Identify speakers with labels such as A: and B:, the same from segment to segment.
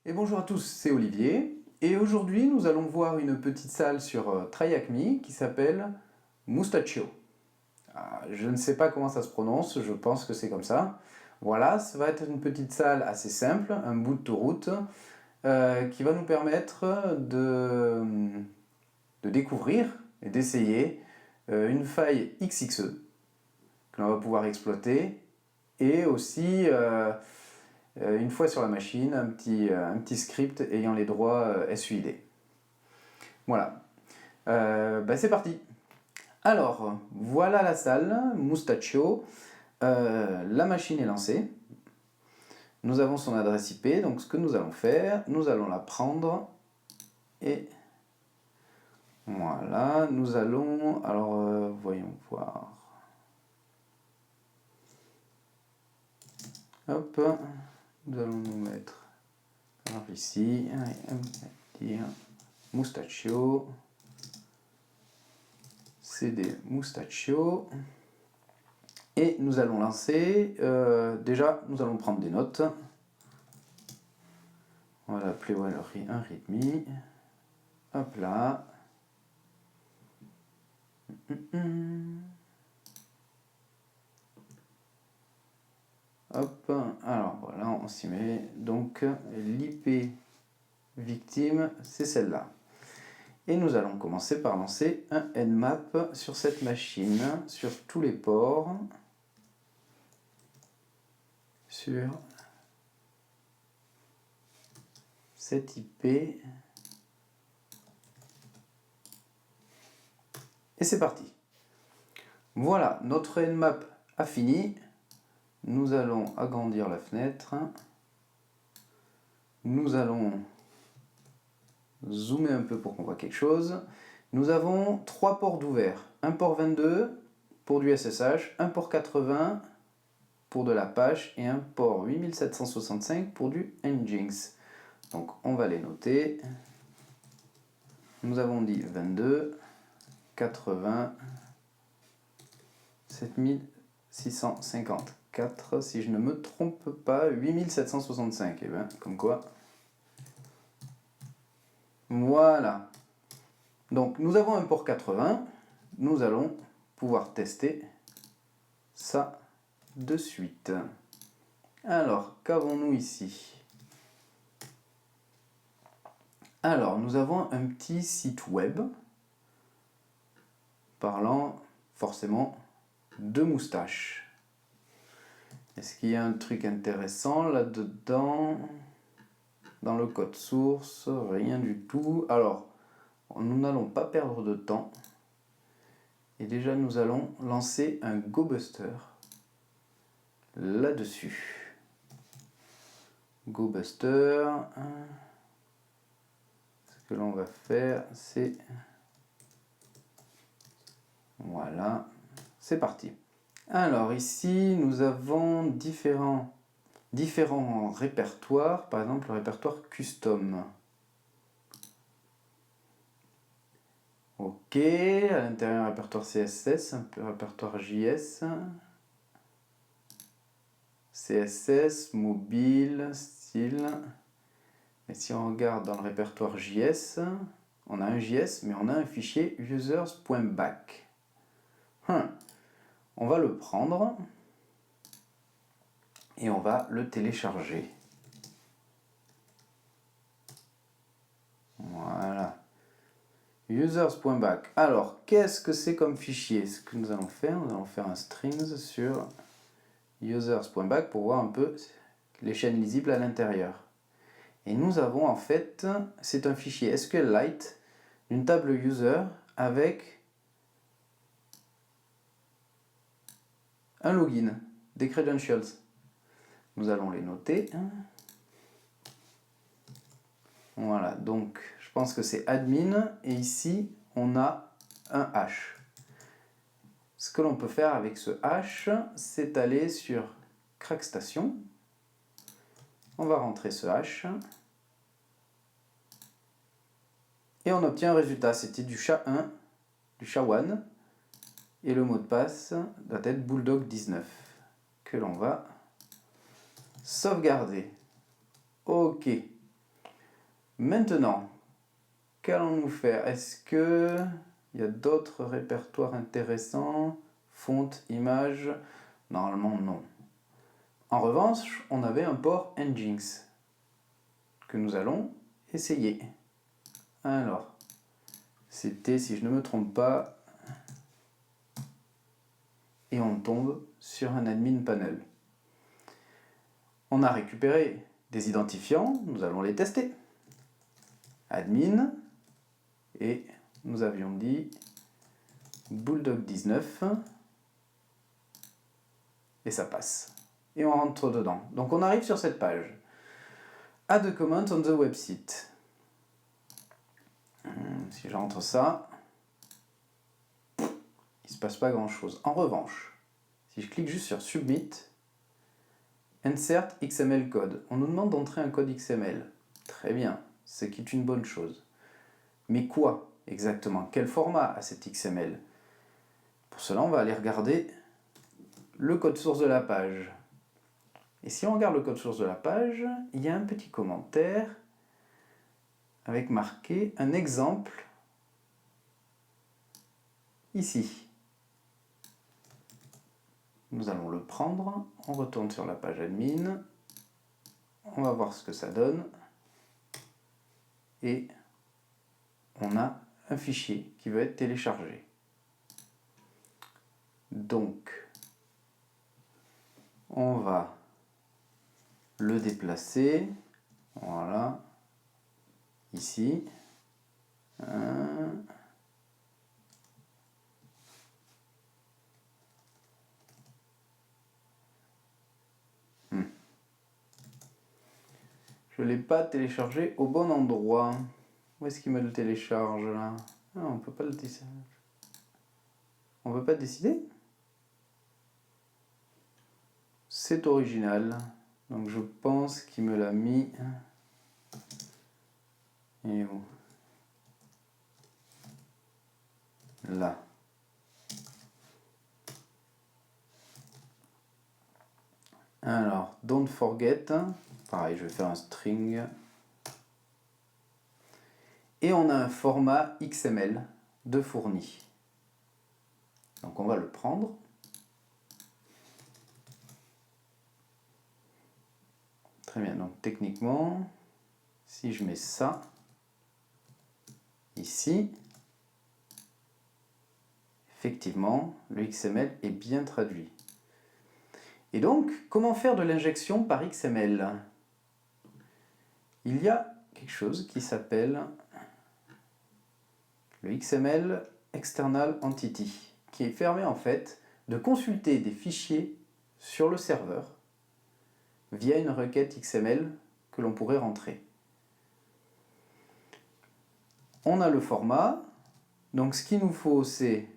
A: Et bonjour à tous, c'est Olivier. Et aujourd'hui, nous allons voir une petite salle sur TryHackMe qui s'appelle Mustachio. Je ne sais pas comment ça se prononce, je pense que c'est comme ça. Voilà, ça va être une petite salle assez simple, un bout de route, qui va nous permettre de découvrir et d'essayer une faille XXE que l'on va pouvoir exploiter et aussi une fois sur la machine, un petit script ayant les droits SUID. Voilà. C'est parti. Alors, voilà la salle, Mustachio. La machine est lancée. Nous avons son adresse IP, donc ce que nous allons faire, nous allons la prendre et voilà, nous allons, alors voyons voir. Hop, nous allons nous mettre alors ici, dire Mustachio, CD Mustachio, et nous allons lancer, déjà nous allons prendre des notes, on va l'appeler un readme, hop là, hop, alors voilà, on s'y met, donc l'IP victime, c'est celle-là. Et nous allons commencer par lancer un Nmap sur cette machine, sur tous les ports, sur cette IP. Et c'est parti. Voilà, notre Nmap a fini. Nous allons agrandir la fenêtre. Nous allons zoomer un peu pour qu'on voit quelque chose. Nous avons 3 ports d'ouvert. Un port 22 pour du SSH, un port 80 pour de l'Apache et un port 8765 pour du Nginx. Donc on va les noter. Nous avons dit 22, 80, 7654, si je ne me trompe pas, 8765. Et bien, comme quoi. Voilà. Donc nous avons un port 80. Nous allons pouvoir tester ça de suite. Alors, qu'avons-nous ici ? Alors, nous avons un petit site web parlant forcément de moustaches. Est-ce qu'il y a un truc intéressant là-dedans ? Dans le code source, rien du tout. Alors, nous n'allons pas perdre de temps. Et déjà, nous allons lancer un GoBuster là-dessus. GoBuster. Ce que l'on va faire, c'est... Voilà, c'est parti. Alors ici, nous avons différents répertoires, par exemple le répertoire custom. Ok, à l'intérieur un répertoire CSS, un peu répertoire JS, CSS, mobile, style. Et si on regarde dans le répertoire JS, on a un JS, mais on a un fichier users.back. On va le prendre et on va le télécharger. Voilà. Users.back. Alors, qu'est-ce que c'est comme fichier ? Ce que nous allons faire un strings sur users.back pour voir un peu les chaînes lisibles à l'intérieur. Et nous avons en fait, c'est un fichier SQLite d'une table user avec un login, des credentials. Nous allons les noter. Voilà, donc je pense que c'est admin et ici on a un hash. Ce que l'on peut faire avec ce hash, c'est aller sur CrackStation. On va rentrer ce hash et on obtient un résultat. C'était du SHA-1, du SHA-1 et le mot de passe doit être Bulldog19 que l'on va sauvegarder. Ok. Maintenant, qu'allons-nous faire? Est-ce qu'il y a d'autres répertoires intéressants? Fonte, image? Normalement, non. En revanche, on avait un port Nginx que nous allons essayer. Alors, c'était, si je ne me trompe pas, et on tombe sur un admin panel. On a récupéré des identifiants, nous allons les tester. Admin, et nous avions dit Bulldog 19, et ça passe. Et on rentre dedans. Donc on arrive sur cette page. Add a comment on the website. Si j'entre ça, il ne se passe pas grand chose. En revanche, si je clique juste sur Submit, Insert XML code. On nous demande d'entrer un code XML. Très bien, ce qui est une bonne chose. Mais quoi exactement? Quel format a cet XML? Pour cela, on va aller regarder le code source de la page. Et si on regarde le code source de la page, il y a un petit commentaire avec marqué un exemple ici. Nous allons le prendre, on retourne sur la page admin, on va voir ce que ça donne, et on a un fichier qui veut être téléchargé. Donc, on va le déplacer, voilà, ici. Je ne l'ai pas téléchargé au bon endroit. Où est-ce qu'il me le télécharge là? Ah, on peut pas le décider. On peut pas décider? C'est original. Donc je pense qu'il me l'a mis. Et où? Là. Alors, don't forget. Pareil, je vais faire un string. Et on a un format XML de fourni. Donc on va le prendre. Très bien, donc techniquement, si je mets ça ici, effectivement, le XML est bien traduit. Et donc, comment faire de l'injection par XML? Il y a quelque chose qui s'appelle le XML External Entity, qui permet en fait de consulter des fichiers sur le serveur via une requête XML que l'on pourrait rentrer. On a le format, donc ce qu'il nous faut c'est,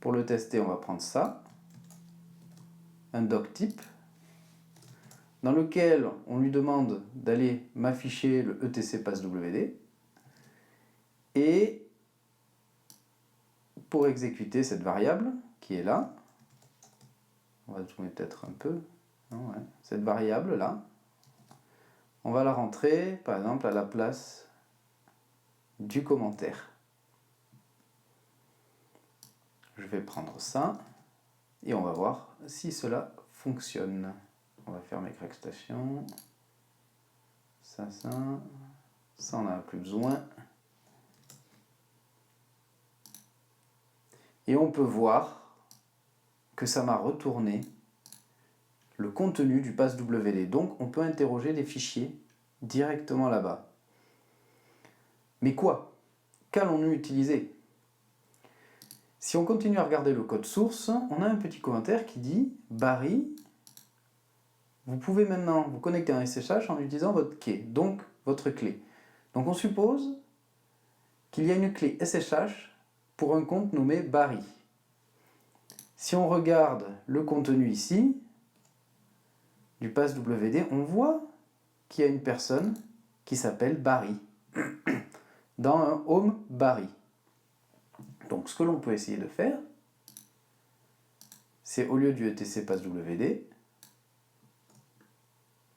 A: pour le tester on va prendre ça, un doctype, dans lequel on lui demande d'aller m'afficher le etc passwd, et pour exécuter cette variable qui est là, on va zoomer peut-être un peu, non, ouais. Cette variable là, on va la rentrer par exemple à la place du commentaire. Je vais prendre ça et on va voir si cela fonctionne. On va faire mes crack stations. Ça on n'en a plus besoin. Et on peut voir que ça m'a retourné le contenu du passwd. Donc on peut interroger les fichiers directement là-bas. Mais quoi? Qu'allons-nous utiliser? Si on continue à regarder le code source, on a un petit commentaire qui dit Barry, vous pouvez maintenant vous connecter à un SSH en utilisant votre key, donc votre clé. Donc on suppose qu'il y a une clé SSH pour un compte nommé Barry. Si on regarde le contenu ici, du passwd, on voit qu'il y a une personne qui s'appelle Barry, dans un home Barry. Donc ce que l'on peut essayer de faire, c'est au lieu du etc passwd,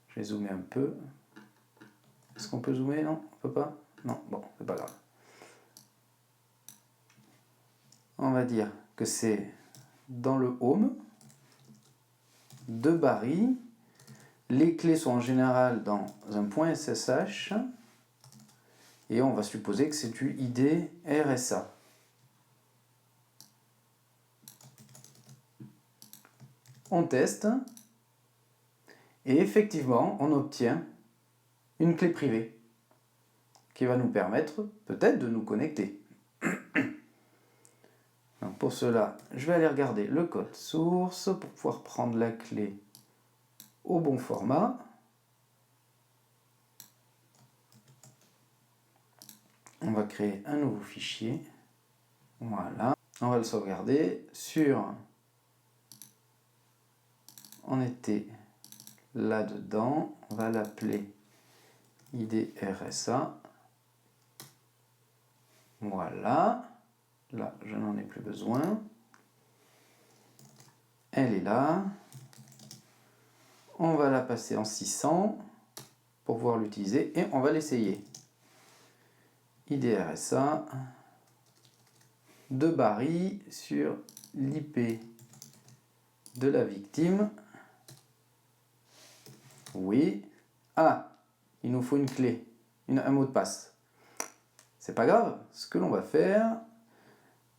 A: je vais zoomer un peu. Est-ce qu'on peut zoomer? Non, on ne peut pas. Non, bon, c'est pas grave. On va dire que c'est dans le home de Barry. Les clés sont en général dans un point SSH. Et on va supposer que c'est du ID RSA. On teste. Et effectivement, on obtient une clé privée qui va nous permettre peut-être de nous connecter. Donc pour cela, je vais aller regarder le code source pour pouvoir prendre la clé au bon format. On va créer un nouveau fichier. Voilà. On va le sauvegarder sur... On était là-dedans. On va l'appeler ID RSA. Voilà. Là, je n'en ai plus besoin. Elle est là. On va la passer en 600 pour pouvoir l'utiliser et on va l'essayer. ID RSA de Barry sur l'IP de la victime. Oui. Ah, il nous faut une clé, un mot de passe. C'est pas grave. Ce que l'on va faire,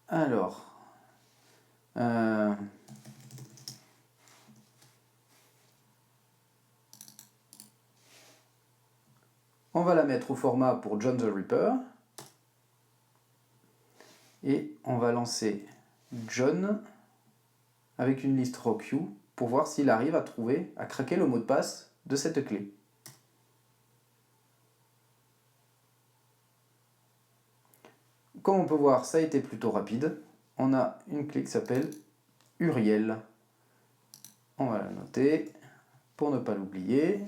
A: alors, on va la mettre au format pour John the Ripper. Et on va lancer John avec une liste RockU pour voir s'il arrive à trouver, à craquer le mot de passe de cette clé. Comme on peut voir, ça a été plutôt rapide. On a une clé qui s'appelle Uriel. On va la noter pour ne pas l'oublier.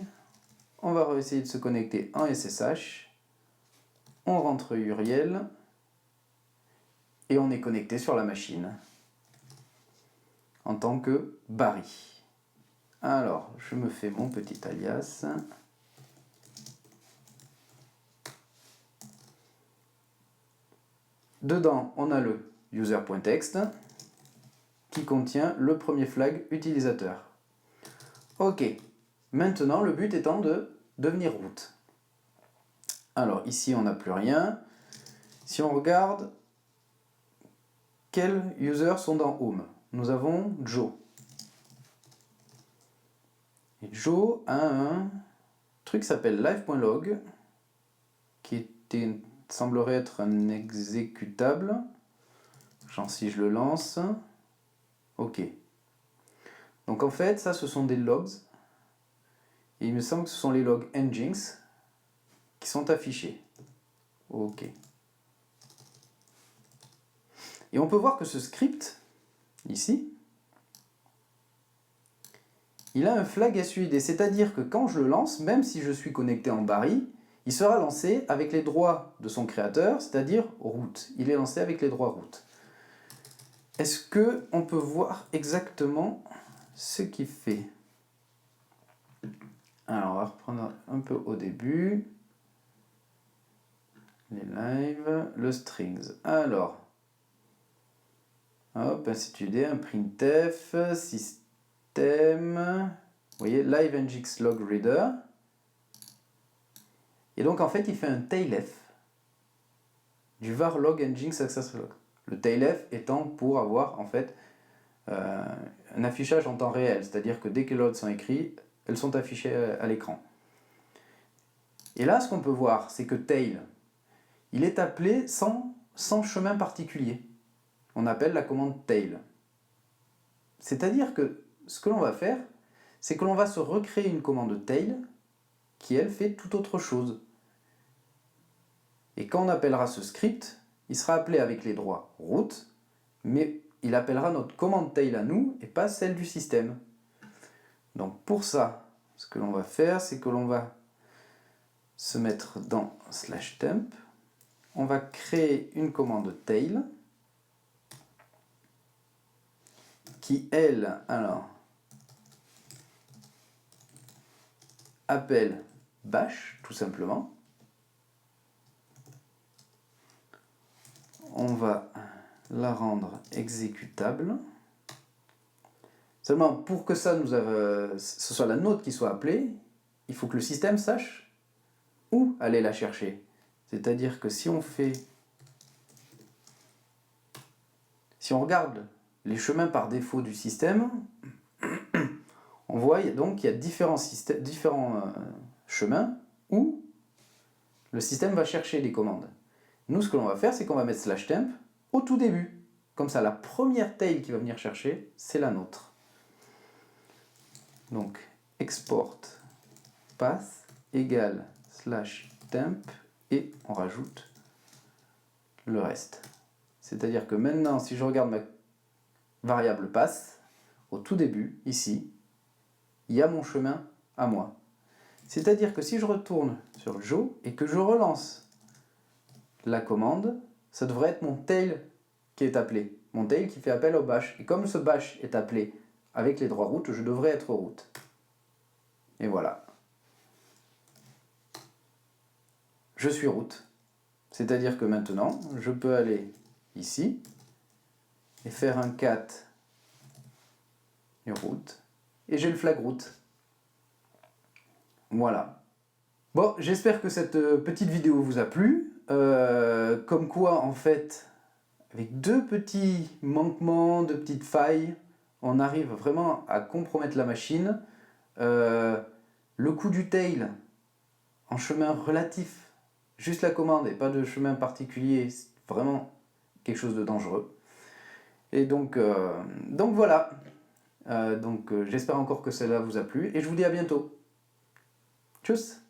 A: On va essayer de se connecter en SSH. On rentre Uriel. Et on est connecté sur la machine en tant que Barry. Alors, je me fais mon petit alias. Dedans, on a le user.txt qui contient le premier flag utilisateur. Ok, maintenant le but étant de devenir root. Alors ici, on n'a plus rien. Si on regarde, quels users sont dans Home? Nous avons Joe. Et Joe a un truc qui s'appelle live.log qui semblerait être un exécutable. Genre si je le lance. Ok. Donc en fait, ça ce sont des logs. Et il me semble que ce sont les logs Nginx qui sont affichés. Ok. Et on peut voir que ce script, ici, il a un flag SUID, c'est-à-dire que quand je le lance, même si je suis connecté en Barry, il sera lancé avec les droits de son créateur, c'est-à-dire root. Il est lancé avec les droits root. Est-ce qu'on peut voir exactement ce qu'il fait? Alors, on va reprendre un peu au début. Les lives, le strings. Alors, hop, institut un printf, système, vous voyez, live nginx log reader. Et donc, en fait, il fait un tailf du var log nginx access log. Le tailf étant pour avoir, en fait, un affichage en temps réel, c'est-à-dire que dès que les logs sont écrits, elles sont affichées à l'écran. Et là, ce qu'on peut voir, c'est que tail, il est appelé sans chemin particulier. On appelle la commande tail. C'est-à-dire que ce que l'on va faire, c'est que l'on va se recréer une commande tail qui, elle, fait tout autre chose. Et quand on appellera ce script, il sera appelé avec les droits root, mais il appellera notre commande tail à nous et pas celle du système. Donc pour ça, ce que l'on va faire, c'est que l'on va se mettre dans /temp. On va créer une commande tail qui, elle, alors, appelle bash, tout simplement. va la rendre exécutable. Seulement, pour que ça ce soit la nôtre qui soit appelée, il faut que le système sache où aller la chercher. C'est-à-dire que si on regarde les chemins par défaut du système, on voit donc qu'il y a différents chemins où le système va chercher les commandes. Nous, ce que l'on va faire, c'est qu'on va mettre /temp au tout début. Comme ça, la première tail qui va venir chercher, c'est la nôtre. Donc, export path égale /temp et on rajoute le reste. C'est-à-dire que maintenant, si je regarde ma variable path, au tout début, ici, il y a mon chemin à moi. C'est-à-dire que si je retourne sur le Joe et que je relance la commande, ça devrait être mon tail qui est appelé. Mon tail qui fait appel au bash. Et comme ce bash est appelé avec les droits routes, je devrais être route. Et voilà. Je suis route. C'est-à-dire que maintenant, je peux aller ici et faire un cat route. Et j'ai le flag route. Voilà. Bon, j'espère que cette petite vidéo vous a plu. Comme quoi, en fait, avec deux petits manquements, deux petites failles, on arrive vraiment à compromettre la machine. Le coup du tail en chemin relatif, juste la commande et pas de chemin particulier, c'est vraiment quelque chose de dangereux. Et donc voilà. J'espère encore que cela vous a plu et je vous dis à bientôt. Tchuss!